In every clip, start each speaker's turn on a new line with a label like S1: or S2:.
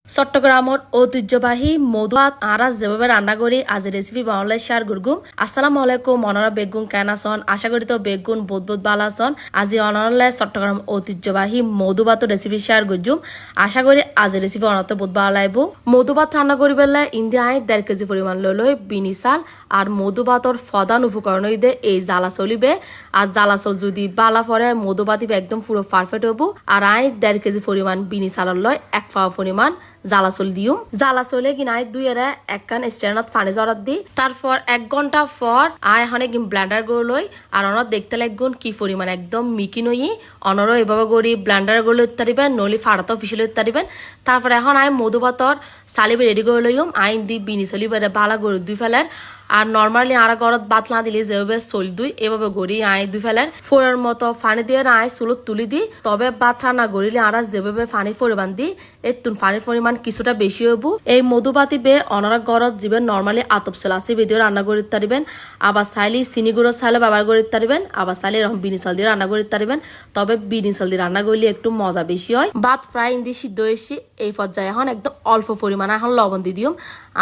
S1: চট্টগ্রামের ঐতিহ্যবাহী মধুভাত আরা যেভাবে রান্না করি আজ রেসিপি বাংলায় শেয়ার করগুম। আসসালামু আলাইকুম, অনারা বেগুন কেন আসন, আশা করি তো বেগুন বহুত ভালো আসন। আজি অনারলে চট্টগ্রাম ঐতিহ্যবাহী মধুভাত রেসিপি শেয়ার করজুম। আশা করি আজ রেসিপি অনাতে বহুত ভালো লাগবো। মধুভাত রান্না করি বেলা ইন্ডিয়ায় 1.5 কেজি পরিমাণ লই বিনি চাল আর মধুভাতর প্রধান উপকরণ হইদে এই জ্বালা চলিবে। আর জ্বালা চল যদি বালা পরে মধুভাতি একদম পুরো পারফেক্ট হবো। আর 1.5 কেজি পরিমাণ বিনি চালর লয় 1 পাওয়া পরিমাণ জ্বালা চল দিও। জ্বালা চলে কিনাই দুই এরা একখান স্ট্যান্ডত পানি জরাত দি। তারপর 1 ঘন্টা পর এখানে ব্লেন্ডার করে লই। আর অনত দেখতে লাগুন কি পরিমাণ একদম মিকি নই। অনরও এভাবে করি ব্লেন্ডার করে লইতে পারিবেন, নলি ফাড়াতেও পিছিয়ে লইতে পারিবেন। তারপর এখন মধুভাতর চালিবে রেডি করে লইম। আইন দি বিনি চলি বেড়ে বালা গরু দুই ফেলার। আর নর্মালি আর ঘরত ভাত না দিলে যেভাবে চল দুই এভাবে গড়ি দুই ফেলার ফোড়ার মতো পানি দিয়ে চুলত তুলি দি। তবে ভাত রান্না গড়িলে আর যেভাবে পানি পরিমাণ দি এতুন পানির পরিমাণ কিছুটা বেশি হবো। এই মধুভাতি বে অনারা ঘরত জীবেন নর্মালি আতপ চল আছে বেদিও রান্না করতে পারিবেন। আবার চাইলে চিনি গুঁড়ো চাইলে ব্যবহার করতে পারিবেন, আবার চাইলে এরকম বিনি চাল দিয়ে রান্না করতে পারিবেন। তবে বিনি চাল দিয়ে রান্না করলে একটু মজা বেশি হয়। ভাত প্রায় ইন্দি সিদ্ধ হয়েছি এই পর্যায়ে এখন একদম অল্প পরিমাণে এখন লবণ দি দিম।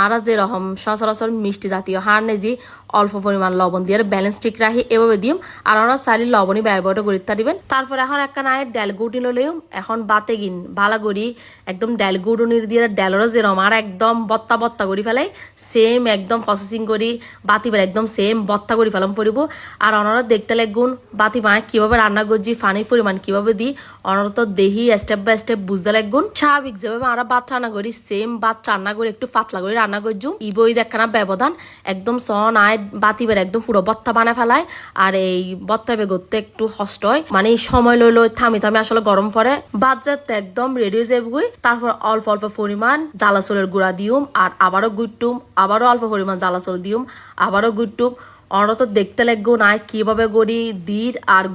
S1: আর যেরকম সচরাচর মিষ্টি জাতীয় হার নেজি অল্প পরিমাণ লবণ দিয়ে ব্যালেন্স ঠিক রাখি এভাবে দিম। আর আমরা চাইলে লবণই ব্যবহার করতে পারিবেন। তারপর এখন একটা ডাল গুটি লইম। এখন বাতে গিন ভালা করি একদম ডাল গুঁড়ো দিয়ে ডালরও যেরকম আর একদম বত্তা বত্তা করি ফেলাই সেম একদম প্রসেসিং করি বাতিবার একদম সেম বত্তা করি ফেলাম পড়ব। আর অনারা দেখতে লাগুন বাতি মায় কিভাবে রান্না করছি পানির পরিমাণ কিভাবে দিই অনারা তো দেহি স্টেপ বাই স্টেপ বুঝতে লাগুন। স্বাভাবিক যেভাবে আমরা ভাত রান্না করি সেম ভাত রান্না করে একটু পাতলা করে রান্না করছুম। ইবই দেখানা ব্যবধান একদম সন আয় বাতিবার একদম পুরো বত্তা বানা ফেলায়। আর এই বত্তা বেগতে একটু কষ্ট হয়, মানে সময় লই লই থামি থামি আসলে গরম পরে ভাত যাতে একদম রেডি হয়ে যাবই। তারপর অল্প অল্প পরিমাণ জ্বালা চলের গুঁড়া দিউম আর আবারও গুট্টুম, আবারও অল্প পরিমাণ জ্বালা চল দিউম, আবারও গুট্টুম। অনরা তো দেখতে লাগবো না কিভাবে গড়ি দির আর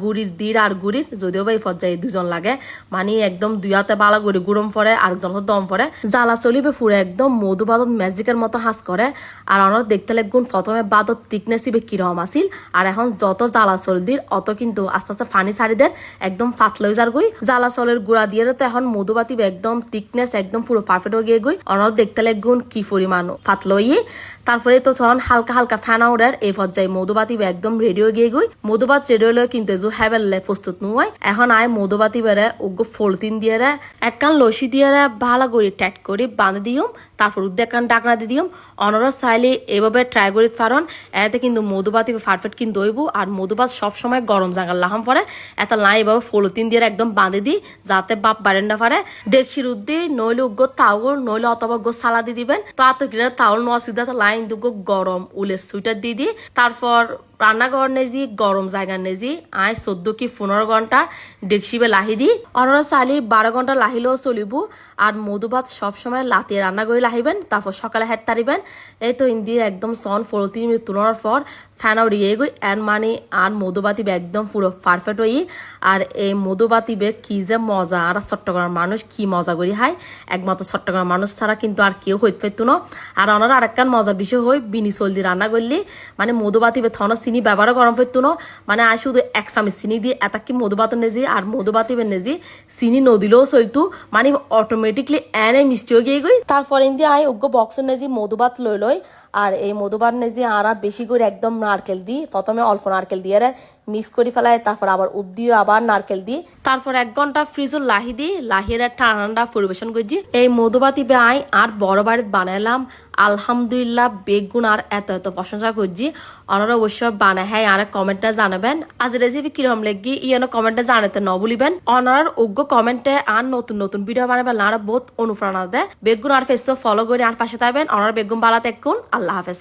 S1: গুড়ির যদিও বা এই পর্যায়ে দুজন লাগে, মানে একদম দুই হাতে বালা গড়ি গুড়ম পরে আর যত দম পরে জ্বালা চলিবে পুরো একদম মধুবাদত ম্যাজিকের মতো হাস করে। আর অনরা দেখতে লাগুন প্রথমে বাদত তিকনেসিবে কিরকম আসিল আর এখন যত জ্বালা চল দির অত কিন্তু আস্তে আস্তে পানি ছাড়ি দেন একদম ফাটলে যার গই। জ্বালা চলের গুঁড়া দিয়ে তো এখন মধুবাতিবে একদম তিকনেস একদম পুরো পারফেক্ট হয়ে গিয়ে গই। অনরা দেখতে লাগুন কি পরিমাণ ফাটলই। তারপরে তো যখন হালকা হালকা ফ্যান আউডার এই পর্যায়ে মধুবাতি একদম রেডি হয়ে গিয়ে গই। মধুবাত রেডি হলে কিন্তু হ্যাবেলে প্রস্তুত নয়। এখন মধুবাতি বেড়ে ওগো ফলতিন দিয়ে একখান লসি দিয়ে ভালো করে ট্যাট করে বাঁধে দিম। তারপর উদ্দে একখান ডাকনা দিয়ে দিম। অনরা চাইলে এভাবে ট্রাই করি পারন, এতে কিন্তু মধুবাতি পারফেক্ট কিন্তু হইব। আর মধুবাত সবসময় গরম জায়গার লাহাম পরে এত লাই এভাবে ফলতিন দিয়ে একদম বাঁধে দিই যাতে বাপ বাড়েন না পারে। ডেকসির উদ্দি নইলে উগ্র তাউল নইলে অথবা গো সালা দিয়ে দিবেন। তো এত কিনা তাউল নোয়া সিদ্ধা লাইন দুগো গরম উলের সুইটার দিয়ে দিই। তারপর রান্নাঘর নেজি গরম জায়গা নেজি 14 কি 15 ঘন্টা ডেকসিবে লাহি দি। অনরা চাইলে 12 ঘন্টা লাহিলেও চলিব। আর মধুভাত সবসময় লাতিয়ে রান্না করে লাহিবেন, তারপর সকালে হেড তারিবেন। এই তো ইন্দি একদম সন 40 মিনিট তুলনার পর ফ্যান আউট ইয়ে গই এর মানে আর মধুবাতি একদম পুরো পারফেক্ট হই। আর এই মধুবাতি কি যে মজা, আর চট্টগ্রাম মানুষ কি মজা করি হাই একমাত্র চট্টগ্রাম মানুষ ছাড়া কিন্তু আর কেউ হইতে পারতো না। আর ওনারা আরেকখান মজার বিষয় হই বিনি চলদি রান্না করলি মানে মধুবাতি থন চিনি ব্যবহারও গরম হইতো না। মানে শুধু 1 চামচ চিনি দিয়ে এত কি মধুভাত নেজি আর মধুবাতি নেজি চিনি নদিলেও চলতো, মানে অটোমেটিকলি এনে মিষ্টি হয়ে গিয়ে গই। তারপর ইন্দি উগ্র বক্স নেজি মধুভাত লই। আর এই মধুভাত নেজি আরা বেশি করে একদম নারকেল দিই। প্রথমে অল্প নারকেল দিয়ে মিক্স করে ফেলায়, তারপর আবার উদ্দিও আবার নারকেল দিই। তারপর 1 ঘন্টা ফ্রিজে লাহি দিই, লাহিয়ে ঠান্ডা পরিবেশন করছি। এই মধুবাতি আর বড় বাড়িতে বানাইলাম আলহামদুলিল্লাহ বেগুন আর এত এত প্রশংসা করছি। ওনারা অবশ্য বানায় হ্যাঁ আর কমেন্টে জানাবেন আজ রেসিপি কিরকম লেগে ইয়েনো কমেন্টে জানাতে ন বলিবেন। ওনার অজ্ঞ কমেন্টে আর নতুন নতুন ভিডিও বানাবেন আর বহুত অনুপ্রেরণা দেয়। বেগুন আর ফেসও ফলো করে আর পাশে থাকবেন। ওনার বেগুন বালাতে আল্লাহ হাফেজ।